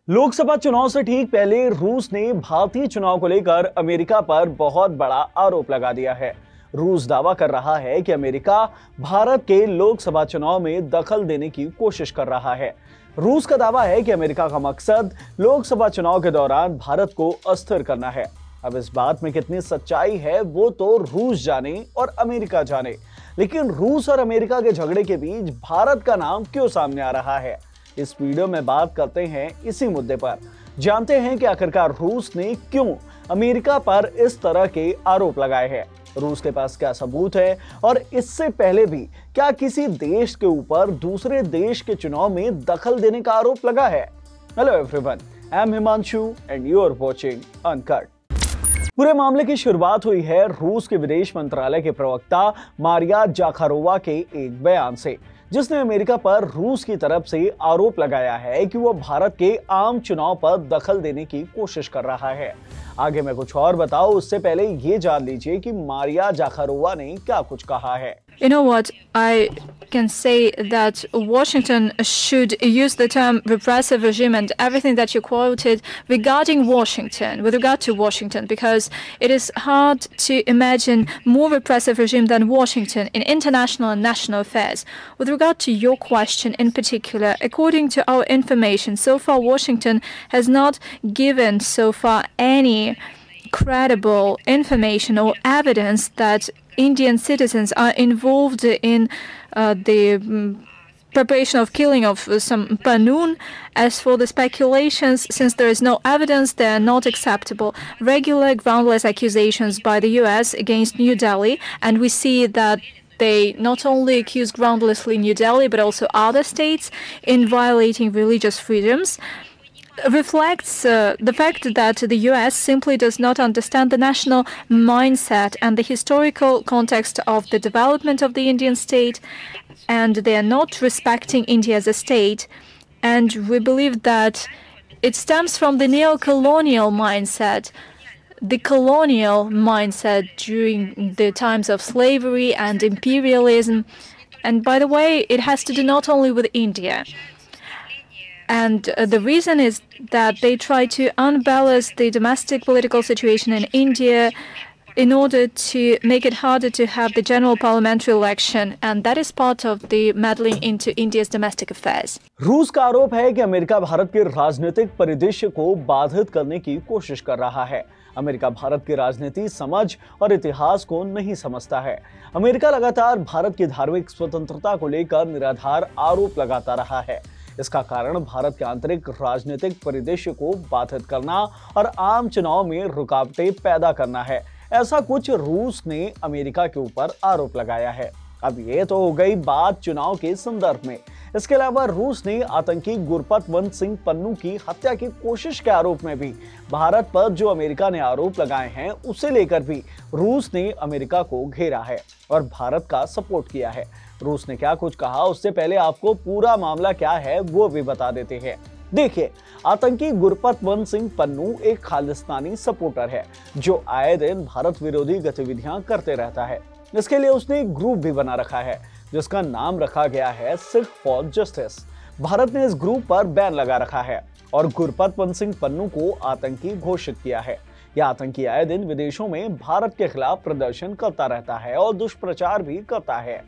लोकसभा चुनाव से ठीक पहले रूस ने भारतीय चुनाव को लेकर अमेरिका पर बहुत बड़ा आरोप लगा दिया है। रूस दावा कर रहा है कि अमेरिका भारत के लोकसभा चुनाव में दखल देने की कोशिश कर रहा है। रूस का दावा है कि अमेरिका का मकसद लोकसभा चुनाव के दौरान भारत को अस्थिर करना है। अब इस बात में कितनी सच्चाई है वो तो रूस जाने और अमेरिका जाने, लेकिन रूस और अमेरिका के झगड़े के बीच भारत का नाम क्यों सामने आ रहा है, इस वीडियो में बात करते हैं इसी मुद्दे पर। जानते हैं कि आखिरकार रूस ने क्यों अमेरिका पर इस तरह के आरोप लगाए हैं, रूस के पास क्या सबूत है और इससे पहले भी क्या किसी देश के ऊपर दूसरे देश के चुनाव में दखल देने का आरोप लगा है। Hello everyone, I am Himanshu and you are watching Uncut. पूरे मामले की शुरुआत हुई है रूस के विदेश मंत्रालय के प्रवक्ता मारिया जाखारोवा के एक बयान से, जिसने अमेरिका पर रूस की तरफ से आरोप लगाया है कि वह भारत के आम चुनाव पर दखल देने की कोशिश कर रहा है। आगे मैं कुछ और बताऊं उससे पहले ये जान लीजिए कि मारिया जाखारोवा ने क्या कुछ कहा है। You know what? I can say that Washington should use the term repressive regime and everything that you quoted regarding Washington, with regard to Washington, because it is hard to imagine more repressive regime than Washington in international and national affairs. With regard to your question in particular, according to our information, so far Washington has not given so far any credible information or evidence that Indian citizens are involved in the preparation of killing of some Panoon. As for the speculations, since there is no evidence, they are not acceptable. Regular groundless accusations by the US against New Delhi, and we see that they not only accuse groundlessly New Delhi but also other states in violating religious freedoms, reflects the fact that the US simply does not understand the national mindset and the historical context of the development of the Indian state, and they are not respecting India as a state. And we believe that it stems from the neo-colonial mindset, the colonial mindset during the times of slavery and imperialism. And by the way, it has to do not only with India. And the reason is that they try to unbalance the domestic political situation in India in order to make it harder to have the general parliamentary election, and that is part of the meddling into India's domestic affairs. रूस का आरोप है कि America Bharat के राजनीतिक परिदृश्य को बाधित करने की कोशिश कर रहा है। अमेरिका भारत की राजनीति, समझ और इतिहास को नहीं समझता है। अमेरिका लगातार भारत की धार्मिक स्वतंत्रता को लेकर निराधार आरोप लगाता रहा है। इसका कारण भारत के आंतरिक राजनीतिक परिदृश्य को बाधित करना और आम चुनाव में रुकावटें पैदा करना है। ऐसा कुछ रूस ने अमेरिका के ऊपर आरोप लगाया है। अब ये तो हो गई बात चुनाव के संदर्भ में। इसके अलावा रूस ने आतंकी गुरपतवंत सिंह पन्नू की हत्या की कोशिश के आरोप में भी भारत पर जो अमेरिका ने आरोप लगाए हैं उसे लेकर भी रूस ने अमेरिका को घेरा है और भारत का सपोर्ट किया है। रूस ने क्या कुछ कहा उससे पहले आपको पूरा मामला क्या है वो भी बता देते हैं। देखिए, आतंकी गुरपतवंत सिंह पन्नू एक खालिस्तानी सपोर्टर है जो आए दिन भारत विरोधी गतिविधियां करते रहता है। इसके लिए उसने एक ग्रुप भी बना रखा है जिसका नाम रखा गया है सिख फॉर जस्टिस। भारत ने इस ग्रुप पर बैन लगा रखा है और गुरपतवंत सिंह पन्नू को आतंकी घोषित किया है। यह आतंकी आए दिन विदेशों में भारत के खिलाफ प्रदर्शन करता रहता है और दुष्प्रचार भी करता है।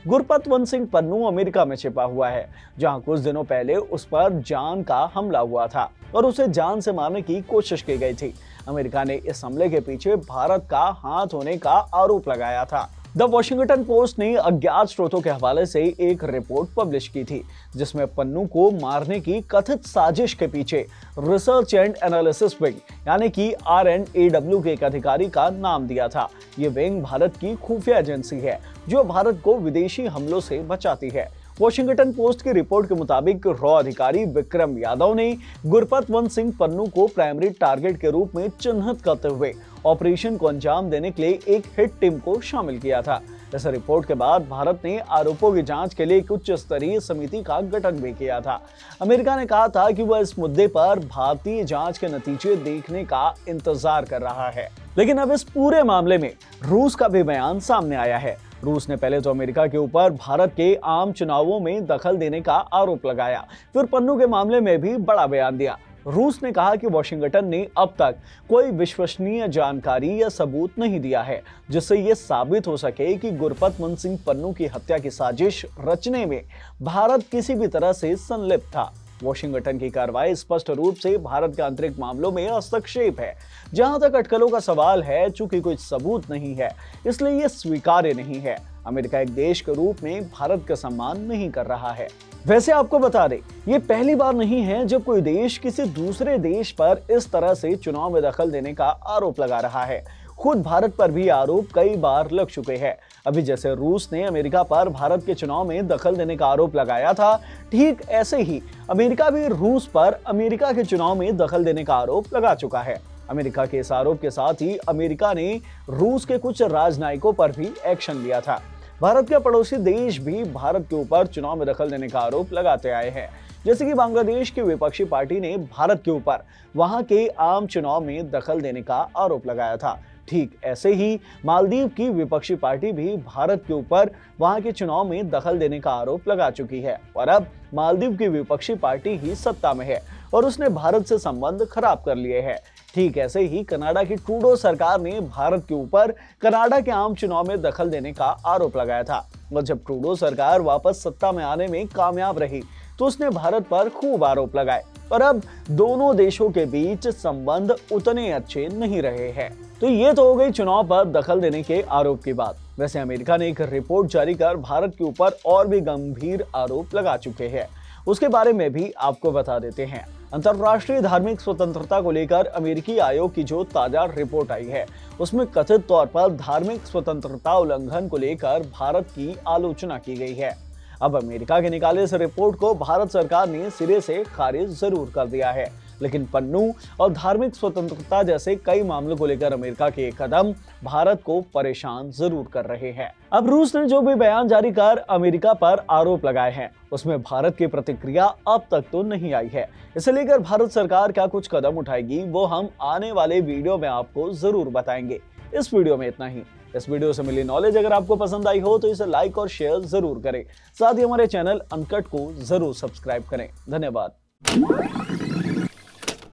गुरपतवंत सिंह पन्नू अमेरिका में छिपा हुआ है, जहां कुछ दिनों पहले उस पर जान का हमला हुआ था और उसे जान से मारने की कोशिश की गई थी। अमेरिका ने इस हमले के पीछे भारत का हाथ होने का आरोप लगाया था। द वॉशिंगटन पोस्ट ने अज्ञात स्रोतों के हवाले से एक रिपोर्ट पब्लिश की थी जिसमें पन्नू को मारने की कथित साजिश के पीछे रिसर्च एंड एनालिसिस विंग यानी कि RNAW के एक अधिकारी का नाम दिया था। ये विंग भारत की खुफिया एजेंसी है जो भारत को विदेशी हमलों से बचाती है। वॉशिंगटन पोस्ट की रिपोर्ट के मुताबिक रॉ अधिकारी विक्रम यादव ने गुरपतवंत सिंह पन्नू को प्राइमरी टारगेट के रूप में चिन्हित करते हुए ऑपरेशन को अंजाम देने के लिए एक हिट टीम को शामिल किया था। इस रिपोर्ट के बाद भारत ने आरोपों की जांच के लिए एक उच्च स्तरीय समिति का गठन भी किया था। अमेरिका ने कहा था कि वह इस मुद्दे पर भारतीय जांच के नतीजे देखने का इंतजार कर रहा है। लेकिन अब इस पूरे मामले में रूस का भी बयान सामने आया है। रूस ने पहले तो अमेरिका के ऊपर भारत के आम चुनावों में दखल देने का आरोप लगाया, फिर पन्नू के मामले में भी बड़ा बयान दिया। रूस ने कहा कि वाशिंगटन ने अब तक कोई विश्वसनीय जानकारी या सबूत नहीं दिया है जिससे यह साबित हो सके कि गुरपतवंत सिंह पन्नू की हत्या की साजिश रचने में भारत किसी भी तरह से संलिप्त था। वाशिंगटन की कार्रवाई स्पष्ट रूप से भारत के आंतरिक मामलों में हस्तक्षेप है। जहां तक अटकलों का सवाल है, चूंकि कोई सबूत नहीं है इसलिए यह स्वीकार्य नहीं है। अमेरिका एक देश के रूप में भारत का सम्मान नहीं कर रहा है। वैसे आपको बता दें, ये पहली बार नहीं है जब कोई देश किसी दूसरे देश पर इस तरह से चुनाव में दखल देने का आरोप लगा रहा है। खुद भारत पर भी आरोप कई बार लग चुके हैं। अभी जैसे रूस ने अमेरिका पर भारत के चुनाव में दखल देने का आरोप लगाया था, ठीक ऐसे ही अमेरिका भी रूस पर अमेरिका के चुनाव में दखल देने का आरोप लगा चुका है। अमेरिका के इस आरोप के साथ ही अमेरिका ने रूस के कुछ राजनयिकों पर भी एक्शन लिया था। भारत के पड़ोसी देश भी भारत के ऊपर चुनाव में दखल देने का आरोप लगाते आए हैं। जैसे कि बांग्लादेश की विपक्षी पार्टी ने भारत के ऊपर वहां के आम चुनाव में दखल देने का आरोप लगाया था। ठीक ऐसे ही मालदीव की विपक्षी पार्टी भी भारत के ऊपर वहां के चुनाव में दखल देने का आरोप लगा चुकी है और अब मालदीव की विपक्षी पार्टी ही सत्ता में है और उसने भारत से संबंध खराब कर लिए हैं। ठीक ऐसे ही कनाडा की ट्रूडो सरकार ने भारत के ऊपर कनाडा के आम चुनाव में दखल देने का आरोप लगाया था और जब ट्रूडो सरकार वापस सत्ता में आने में कामयाब रही तो उसने भारत पर खूब आरोप लगाए और अब दोनों देशों के बीच संबंध उतने अच्छे नहीं रहे हैं। तो ये तो हो गई चुनाव पर दखल देने के आरोप की बात। वैसे अमेरिका ने एक रिपोर्ट जारी कर भारत के ऊपर और भी गंभीर आरोप लगा चुके हैं, उसके बारे में भी आपको बता देते हैं। अंतर्राष्ट्रीय धार्मिक स्वतंत्रता को लेकर अमेरिकी आयोग की जो ताजा रिपोर्ट आई है उसमें कथित तौर पर धार्मिक स्वतंत्रता उल्लंघन को लेकर भारत की आलोचना की गई है। अब अमेरिका के निकाले इस रिपोर्ट को भारत सरकार ने सिरे से खारिज जरूर कर दिया है, लेकिन पन्नू और धार्मिक स्वतंत्रता जैसे कई मामलों को लेकर अमेरिका के कदम भारत को परेशान जरूर कर रहे हैं। अब रूस ने जो भी बयान जारी कर अमेरिका पर आरोप लगाए हैं उसमें भारत की प्रतिक्रिया अब तक तो नहीं आई है। इसे लेकर भारत सरकार क्या कुछ कदम उठाएगी वो हम आने वाले वीडियो में आपको जरूर बताएंगे। इस वीडियो में इतना ही। इस वीडियो से मिली नॉलेज अगर आपको पसंद आई हो तो इसे लाइक और शेयर जरूर करें। साथ ही हमारे चैनल अनकट को जरूर सब्सक्राइब करें। धन्यवाद।